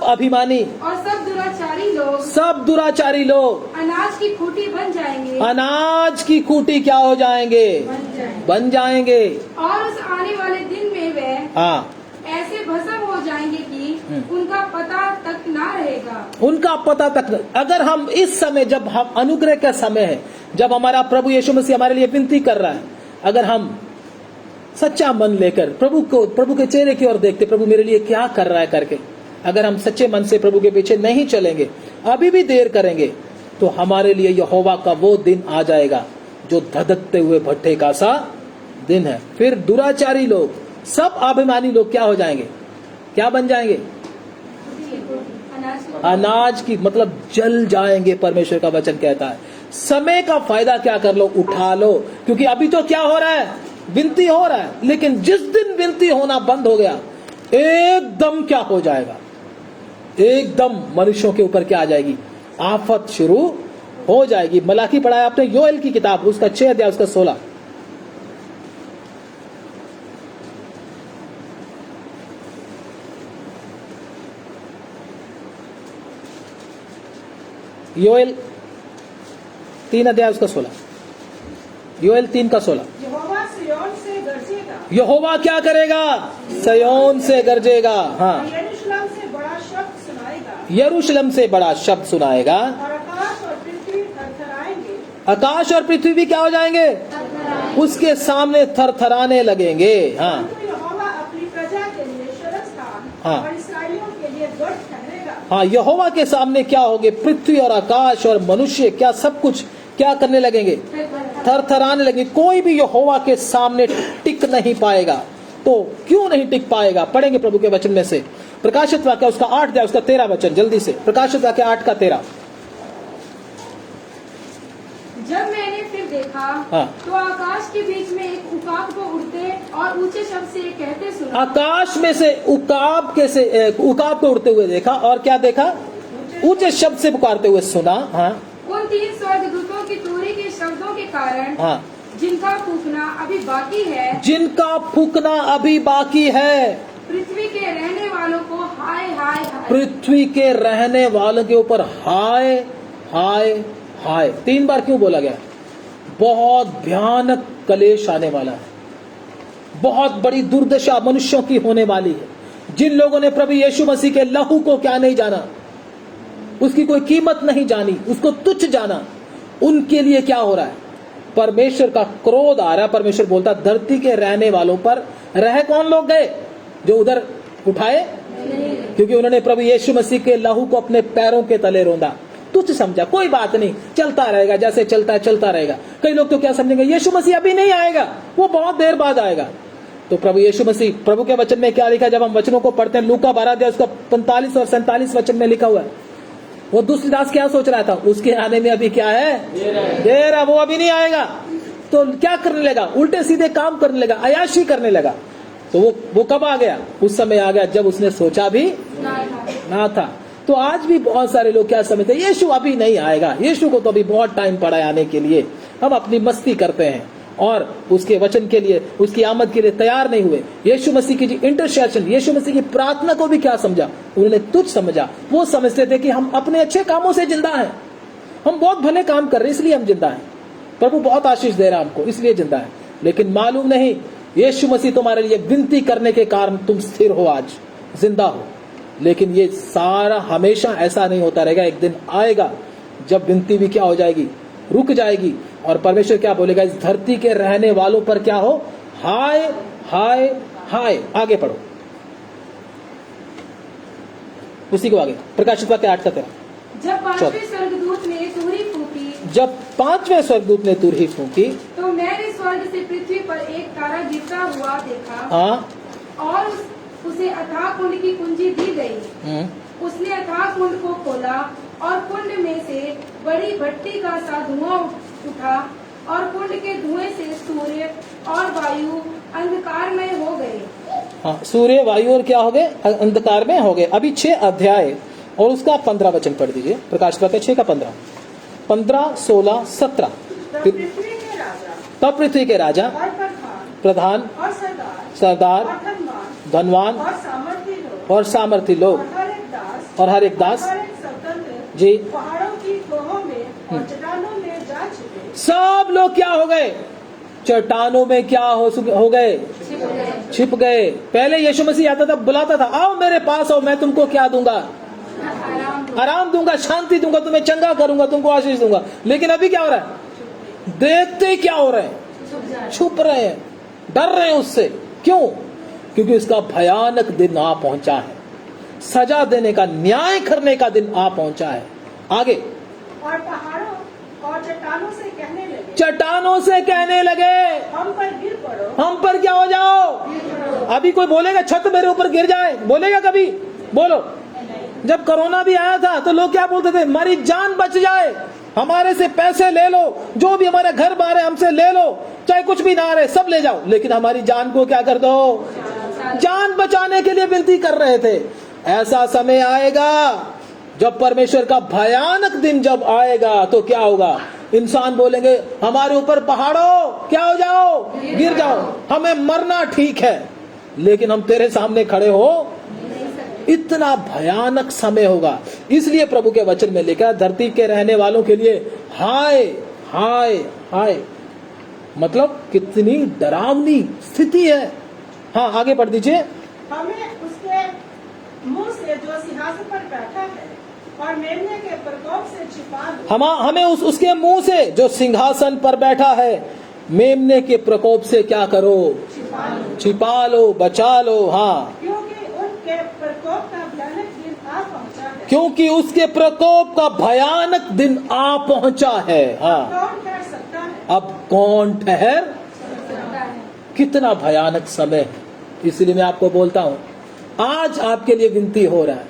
अभिमानी और सब दुराचारी लोग अनाज की खूंटी बन जाएंगे, अनाज की खूंटी क्या हो जाएंगे? बन जाएंगे। और उस आने वाले दिन में वे हाँ, ऐसे भस्म हो जाएंगे कि उनका पता तक ना रहेगा। उनका पता तक। अगर हम इस समय, जब हम अनुग्रह का समय है, जब हमारा प्रभु यीशु मसीह हमारे लिए विनती कर रहा है, अगर हम सच्चा मन लेकर प्रभु के चेहरे की ओर देखते, प्रभु मेरे लिए क्या कर रहा है करके, अगर हम सच्चे मन से प्रभु के पीछे नहीं चलेंगे, अभी भी देर करेंगे, तो हमारे लिए यहोवा का वो दिन आ जाएगा जो धधकते हुए भट्टे का सा दिन है। फिर दुराचारी लोग, सब अभिमानी लोग क्या हो जाएंगे? क्या बन जाएंगे? अनाज की, मतलब जल जाएंगे। परमेश्वर का वचन कहता है समय का फायदा क्या कर लो? उठा लो। क्योंकि अभी तो क्या हो रहा है? विनती हो रहा है, लेकिन जिस दिन विनती होना बंद हो गया, एकदम क्या हो जाएगा? एकदम मनुष्यों के ऊपर क्या आ जाएगी? आफत शुरू हो जाएगी। मलाकी पढ़ाया आपने, योएल की किताब उसका 6 अध्याय उसका 16। योएल 3 अध्याय उसका 16। योएल 3 का 16। यहोवा सिय्योन से गरजेगा, यहोवा क्या करेगा? सिय्योन से गरजेगा। हाँ, यरूशलेम से बड़ा शब्द सुनाएगा, यरूशलेम से बड़ा शब्द सुनाएगा, और आकाश और पृथ्वी थरथराएंगे। आकाश और पृथ्वी भी क्या हो जाएंगे? उसके सामने थरथराने लगेंगे। हाँ, परंतु यहोवा अपनी प्रजा के लिए शरणस्थान हाँ। और इसराइलियों के लिए गढ़ ठहरेगा। हाँ, यहोवा के सामने क्या होगे? पृथ्वी और आकाश और मनुष्य क्या, सब कुछ क्या करने लगेंगे? थरथराने लगेंगे। कोई भी यहोवा के सामने टिक नहीं पाएगा। तो क्यों नहीं टिक पाएगा? पढ़ेंगे प्रभु के वचन में से, प्रकाशित वाक्य उसका 8 अध्याय उसका 13 वचन। जल्दी से, प्रकाशित वाक्य 8 का 13। जब मैंने फिर देखा हाँ। तो आकाश के बीच में एक उकाब को उड़ते और ऊंचे शब्द से कहते सुना। आकाश में से उकाब को उड़ते हुए देखा, और क्या देखा? ऊंचे शब्द से पुकारते हुए सुना। हाँ। उन 3 स्वर्गदूतों की तुरी के शब्दों के कारण हाँ। जिनका फूकना अभी बाकी है, जिनका फूकना अभी बाकी है, पृथ्वी के रहने वालों को हाय हाय हाय। पृथ्वी के रहने वालों के ऊपर हाय हाय हाय 3 बार क्यों बोला गया? बहुत भयानक कलेश आने वाला है, बहुत बड़ी दुर्दशा मनुष्यों की होने वाली है। जिन लोगों ने प्रभु यीशु मसीह के लहू को क्या नहीं जाना, उसकी कोई कीमत नहीं जानी, उसको तुच्छ जाना, उनके लिए क्या हो रहा है? परमेश्वर का क्रोध आ रहा है। परमेश्वर बोलता, धरती के रहने वालों पर रह कौन लोग गए? जो उधर उठाए, क्योंकि उन्होंने प्रभु यीशु मसीह के लहू को अपने पैरों के तले रौंदा, तुच्छ समझा, कोई बात नहीं, चलता रहेगा, जैसे चलता है चलता रहेगा। कई लोग तो क्या समझेंगे, यीशु मसीह अभी नहीं आएगा, वो बहुत देर बाद आएगा। तो प्रभु यीशु मसीह, प्रभु के वचन में क्या लिखा? जब हम वचनों को पढ़ते हैं, लूका 12 अध्याय उसका 45 और 47 वचन में लिखा हुआ है, वो दूसरी दास क्या सोच रहा था? उसके आने में अभी क्या है? देर है, वो अभी नहीं आएगा। तो क्या करने लगा? उल्टे सीधे काम करने लगा, अयाशी करने लगा। तो वो कब आ गया? उस समय आ गया जब उसने सोचा भी ना था। तो आज भी बहुत सारे लोग क्या समझते हैं, यीशु अभी नहीं आएगा, यीशु को तो अभी बहुत टाइम पड़ा है आने के लिए। हम अपनी मस्ती करते हैं और उसके वचन के लिए, उसकी आमद के लिए तैयार नहीं हुए। यीशु मसीह की इंटरसेशन, यीशु मसीह की प्रार्थना को भी क्या समझा? उन्होंने तुच्छ समझा। वो समझते थे कि हम अपने अच्छे कामों से जिंदा हैं, हम बहुत भले काम कर रहे हैं इसलिए हम जिंदा हैं, प्रभु बहुत आशीष दे रहा है हमको इसलिए जिंदा है। लेकिन मालूम नहीं, यीशु मसीह तुम्हारे लिए विनती करने के कारण तुम स्थिर हो, आज जिंदा हो। लेकिन ये सारा हमेशा ऐसा नहीं होता रहेगा। एक दिन आएगा जब विनती भी क्या हो जाएगी? रुक जाएगी। और परमेश्वर क्या बोलेगा? इस धरती के रहने वालों पर क्या हो? हाय हाय हाय। आगे पढ़ो, उसी को आगे, प्रकाशित वाक्य 8 का 13। जब 5वें स्वर्गदूत ने तुरही फूकी, जब 5वें स्वर्गदूत ने तुरही फूकी, तो मैंने स्वर्ग से पृथ्वी पर एक तारा गिरता हुआ देखा। हाँ, और उसे अथाह कुंड की कुंजी दी गई। उसने अथाह कुंड को खोला और कुंड में से बड़ी भट्टी का सा धुआं उठा और कुंड के धुएं से सूर्य और वायु अंधकारमय हो गए। हाँ, सूर्य वायु और क्या हो गए? अंधकार में हो गए। अभी 6 अध्याय और उसका 15 वचन पढ़ दीजिए। प्रकाशित वाक्य 6 का 15, 16, 17। तब पृथ्वी के राजा और प्रधान और सरदार और धनवान और सामर्थी लोग और हर एक दास और एक स्वतंत्र जी, पहाड़ों की गुफाओं में और चट्टानों में जा छिपे। सब लोग क्या हो गए? चट्टानों में क्या हो गए? छिप गए। पहले यीशु मसीह आता था, बुलाता था, आओ मेरे पास आओ, मैं तुमको क्या दूंगा? आराम दूंगा, शांति दूंगा, तुम्हें चंगा करूंगा, तुमको आशीष दूंगा। लेकिन अभी क्या हो रहा है? देखते ही क्या हो रहे हैं? छुप रहे हैं, डर रहे हैं उससे। क्यों? क्योंकि उसका भयानक दिन आ पहुंचा है, सजा देने का, न्याय करने का दिन आ पहुंचा है। आगे, और पहाड़ों और चट्टानों से कहने लगे, चट्टानों से कहने लगे, हम पर गिर पड़ो, हम पर क्या हो जाओ? अभी कोई बोलेगा छत मेरे ऊपर गिर जाए? बोलेगा कभी? बोलो। जब कोरोना भी आया था तो लोग क्या बोलते थे? हमारी जान बच जाए, हमारे से पैसे ले लो, जो भी हमारा घर बार है हमसे ले लो, चाहे कुछ भी ना रहे सब ले जाओ, लेकिन हमारी जान को क्या कर दो? जान बचाने के लिए विनती कर रहे थे। ऐसा समय आएगा जब परमेश्वर का भयानक दिन जब आएगा तो क्या होगा? इंसान बोलेंगे हमारे ऊपर पहाड़ों क्या हो जाओ? गिर जाओ, हमें मरना ठीक है, लेकिन हम तेरे सामने खड़े हो। इतना भयानक समय होगा। इसलिए प्रभु के वचन में लिखा, धरती के रहने वालों के लिए हाय हाय हाय। मतलब कितनी डरावनी स्थिति है। हाँ, आगे पढ़ दीजिए। हमें उसके मुंह से जो सिंहासन पर बैठा है और मेमने के प्रकोप से छिपा दो। हमें उसके मुंह से जो सिंहासन पर बैठा है, मेमने के प्रकोप से क्या करो? छिपा लो, बचा लो। हाँ, क्योंकि उनके प्रकोप का भयानक दिन आ पहुंचा है। क्योंकि उसके प्रकोप का भयानक दिन आ पहुंचा है। हाँ, कौन ठहर सकता है? अब कौन ठहर? कितना भयानक समय है। इसलिए मैं आपको बोलता हूँ, आज आपके लिए विनती हो रहा है,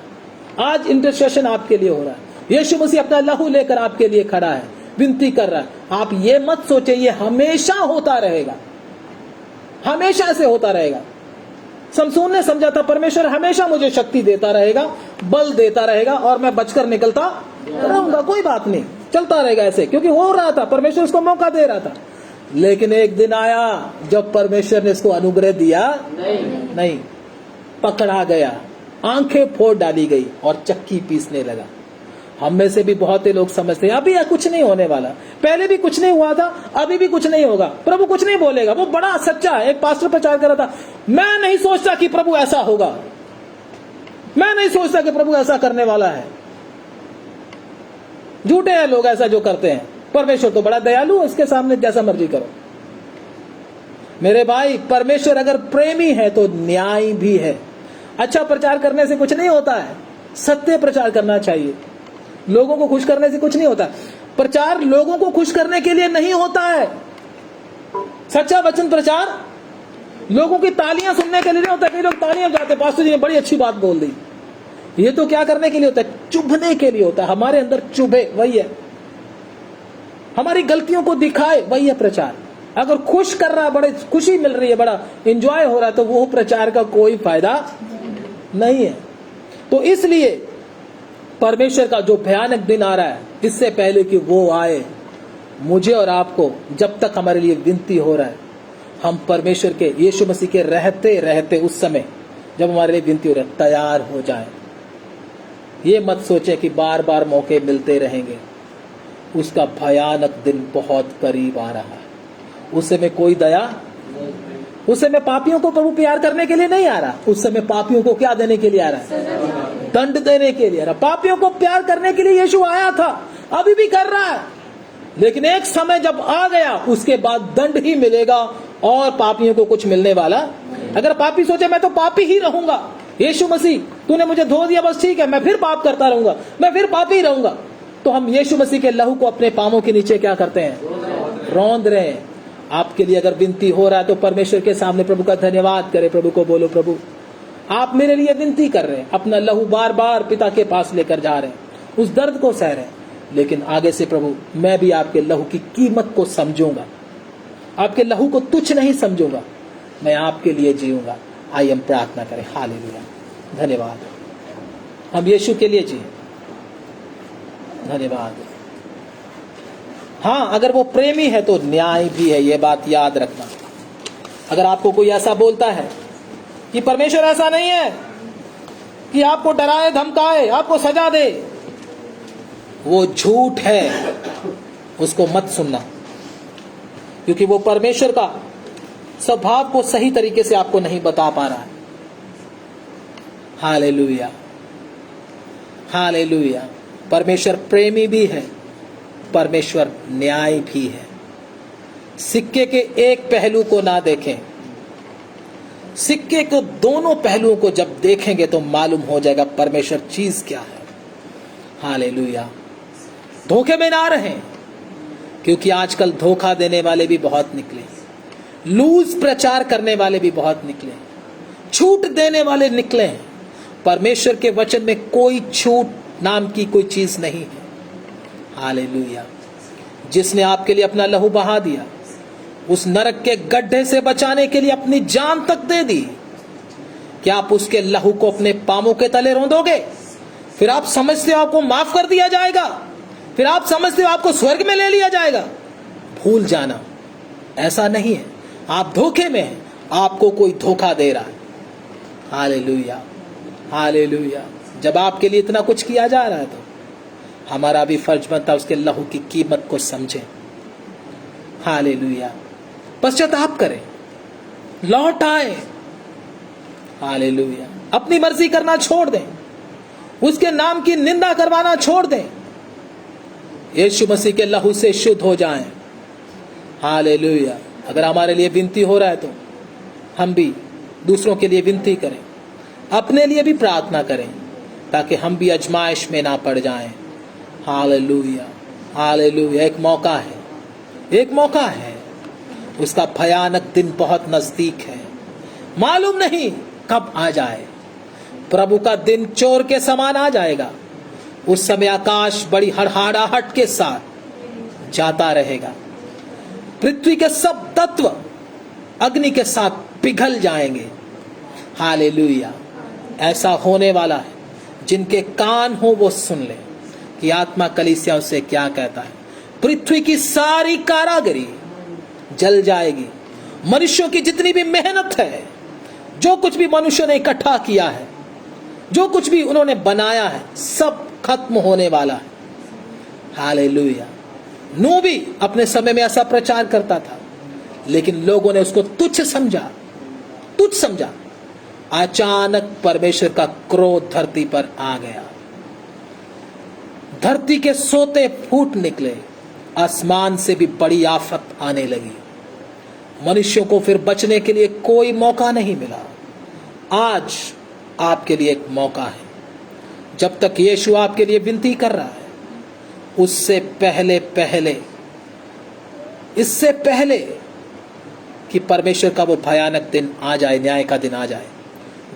आज इंटरसेशन आपके लिए हो रहा है। यीशु मसीह अपना लहू लेकर आपके लिए खड़ा है। विनती कर रहा है। आप ये मत सोचे ये हमेशा होता रहेगा, हमेशा से होता रहेगा। समसून ने समझा था परमेश्वर हमेशा मुझे शक्ति देता रहेगा, बल देता रहेगा और मैं बचकर निकलता रहूंगा, कोई बात नहीं, चलता रहेगा ऐसे, क्योंकि हो रहा था, परमेश्वर उसको मौका दे रहा था। लेकिन एक दिन आया जब परमेश्वर ने इसको अनुग्रह दिया नहीं, पकड़ा गया, आंखें फोड़ डाली गई और चक्की पीसने लगा। हम में से भी बहुत ही लोग समझते हैं अभी कुछ नहीं होने वाला, पहले भी कुछ नहीं हुआ था, अभी भी कुछ नहीं होगा, प्रभु कुछ नहीं बोलेगा। वो बड़ा सच्चा है। एक पास्टर प्रचार कर रहा था, मैं नहीं सोचता कि प्रभु ऐसा होगा, मैं नहीं सोचता कि प्रभु ऐसा करने वाला है। झूठे हैं लोग ऐसा जो करते हैं। परमेश्वर तो बड़ा दयालु है, उसके सामने जैसा मर्जी करो। मेरे भाई, परमेश्वर अगर प्रेमी है तो न्याय भी है। अच्छा प्रचार करने से कुछ नहीं होता है, सत्य प्रचार करना चाहिए। लोगों को खुश करने से कुछ नहीं होता। प्रचार लोगों को खुश करने के लिए नहीं होता है। सच्चा वचन प्रचार लोगों की तालियां सुनने के लिए नहीं होता। कई लोग तालियां बजाते, पास्टर जी ने बड़ी अच्छी बात बोल दी। ये तो क्या करने के लिए होता है? चुभने के लिए होता है। हमारे अंदर चुभे, वही है। हमारी गलतियों को दिखाए, वही है प्रचार। अगर खुश कर रहा है, बड़े खुशी मिल रही है, बड़ा एंजॉय हो रहा है, तो वो प्रचार का कोई फायदा नहीं है। तो इसलिए परमेश्वर का जो भयानक दिन आ रहा है, इससे पहले कि वो आए, मुझे और आपको जब तक हमारे लिए विनती हो रहा है, हम परमेश्वर के यीशु मसीह के रहते रहते उस समय जब हमारे लिए विनती हो रहा है, तैयार हो जाए। ये मत सोचे कि बार बार मौके मिलते रहेंगे। उसका भयानक दिन बहुत करीब आ रहा है। उस समय कोई दया, उस समय पापियों को प्रभु प्यार करने के लिए नहीं आ रहा। उस समय पापियों को क्या देने के लिए आ रहा है? दंड देने के लिए आ रहा। पापियों को प्यार करने के लिए यीशु आया था, अभी भी कर रहा है। लेकिन एक समय जब आ गया, उसके बाद दंड ही मिलेगा और पापियों को कुछ मिलने वाला। अगर पापी सोचे मैं तो पापी ही रहूंगा, यीशु मसीह तूने मुझे धो दिया, बस ठीक है, मैं फिर पाप करता रहूंगा, मैं फिर पापी ही रहूंगा, तो हम यीशु मसीह के लहू को अपने पांवों के नीचे क्या करते हैं? रौंद रहे हैं। आपके लिए अगर विनती हो रहा है तो परमेश्वर के सामने प्रभु का धन्यवाद करें। प्रभु को बोलो, प्रभु आप मेरे लिए विनती कर रहे हैं, अपना लहू बार बार पिता के पास लेकर जा रहे हैं, उस दर्द को सह रहे हैं। लेकिन आगे से प्रभु मैं भी आपके लहू की कीमत को समझूंगा, आपके लहू को तुच्छ नहीं समझूंगा, मैं आपके लिए जीऊंगा। आइए हम प्रार्थना करें। हालेलुया, धन्यवाद। हम यीशु के लिए जिए, धन्यवाद। हाँ, अगर वो प्रेमी है तो न्याय भी है, ये बात याद रखना। अगर आपको कोई ऐसा बोलता है कि परमेश्वर ऐसा नहीं है कि आपको डराए धमकाए, आपको सजा दे, वो झूठ है, उसको मत सुनना, क्योंकि वो परमेश्वर का स्वभाव को सही तरीके से आपको नहीं बता पा रहा है। Hallelujah, hallelujah. परमेश्वर प्रेमी भी है, परमेश्वर न्याय भी है। सिक्के के एक पहलू को ना देखें, सिक्के को दोनों पहलुओं को जब देखेंगे तो मालूम हो जाएगा परमेश्वर चीज क्या है। हालेलुया। धोखे में ना रहें, क्योंकि आजकल धोखा देने वाले भी बहुत निकले, लूज प्रचार करने वाले भी बहुत निकले, छूट देने वाले निकले हैं। परमेश्वर के वचन में कोई छूट नाम की कोई चीज नहीं है। हालेलुया। जिसने आपके लिए अपना लहू बहा दिया, उस नरक के गड्ढे से बचाने के लिए अपनी जान तक दे दी, क्या आप उसके लहू को अपने पांवों के तले रौंदोगे? फिर आप समझते हो आपको माफ कर दिया जाएगा, फिर आप समझते हो आपको स्वर्ग में ले लिया जाएगा? भूल जाना, ऐसा नहीं है। आप धोखे में हैं, आपको कोई धोखा दे रहा है। Hallelujah, hallelujah. जब आपके लिए इतना कुछ किया जा रहा है तो हमारा भी फर्ज बनता है उसके लहू की कीमत को समझें। हालेलुया। पश्चाताप करें, लौट आए। हालेलुया। अपनी मर्जी करना छोड़ दें, उसके नाम की निंदा करवाना छोड़ दें, यीशु मसीह के लहू से शुद्ध हो जाएं। हालेलुया। अगर हमारे लिए विनती हो रहा है तो हम भी दूसरों के लिए विनती करें, अपने लिए भी प्रार्थना करें, ताकि हम भी अजमाइश में ना पड़ जाएं। Hallelujah, hallelujah. एक मौका है, एक मौका है। उसका भयानक दिन बहुत नजदीक है, मालूम नहीं कब आ जाए। प्रभु का दिन चोर के समान आ जाएगा। उस समय आकाश बड़ी हड़हड़ाहट के साथ जाता रहेगा। पृथ्वी के सब तत्व अग्नि के साथ पिघल जाएंगे। हालेलुया। ऐसा होने वाला है, जिनके कान हो वो सुन ले कि आत्मा कलीसियाओं से क्या कहता है। पृथ्वी की सारी कारागरी जल जाएगी। मनुष्यों की जितनी भी मेहनत है, जो कुछ भी मनुष्य ने इकट्ठा किया है, जो कुछ भी उन्होंने बनाया है, सब खत्म होने वाला है। हालेलुया। नूह भी अपने समय में ऐसा प्रचार करता था, लेकिन लोगों ने उसको तुच्छ समझा। अचानक परमेश्वर का क्रोध धरती पर आ गया। धरती के सोते फूट निकले। आसमान से भी बड़ी आफत आने लगी। मनुष्यों को फिर बचने के लिए कोई मौका नहीं मिला। आज आपके लिए एक मौका है। जब तक यीशु आपके लिए विनती कर रहा है, उससे पहले कि परमेश्वर का वो भयानक दिन आ जाए, न्याय का दिन आ जाए,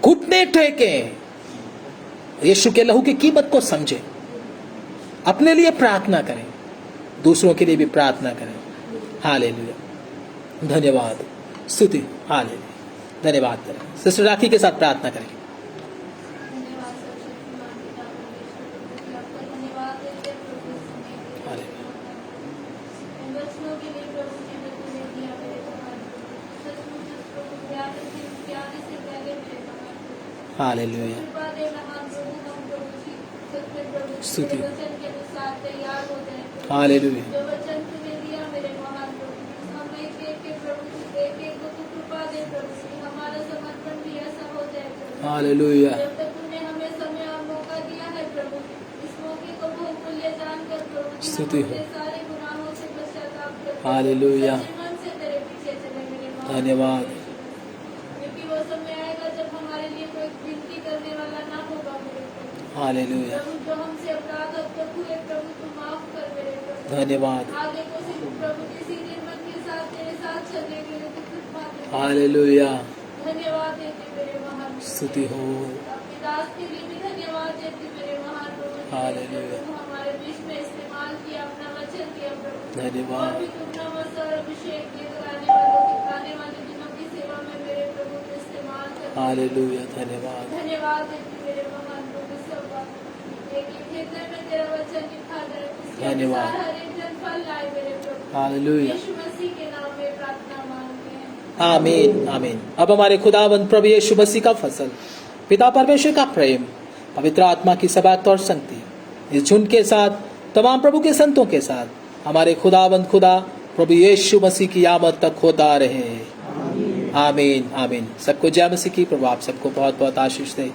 घुटने टेके यीशु के लहू की कीमत को समझें, अपने लिए प्रार्थना करें, दूसरों के लिए भी प्रार्थना करें। हालेलुया। धन्यवाद, स्तुति, हालेलुया। धन्यवाद करें। सिस्टर राखी के साथ प्रार्थना करें। हालेलुया। स्तुति, हालेलुया। हालेलुया। स्तुति हो। हालेलुया। धन्यवाद। हालेलुया। धन्यवाद। हालेलुया। स्तुति हो। हालेलुया। धन्यवाद। हालेलुया। धन्यवाद। धन्यवाद। हालेलुया। आमीन, आमीन। अब हमारे खुदावंद प्रभु यीशु मसीह का फजल, पिता परमेश्वर का प्रेम, पवित्र आत्मा की सबात और संगति इस झुंड के साथ, तमाम प्रभु के संतों के साथ, हमारे खुदावंद खुदा प्रभु यीशु मसीह की आमद तक होता रहे। आमीन, आमीन। सबको जय मसीह की। प्रभु आप सबको बहुत बहुत आशीष दे।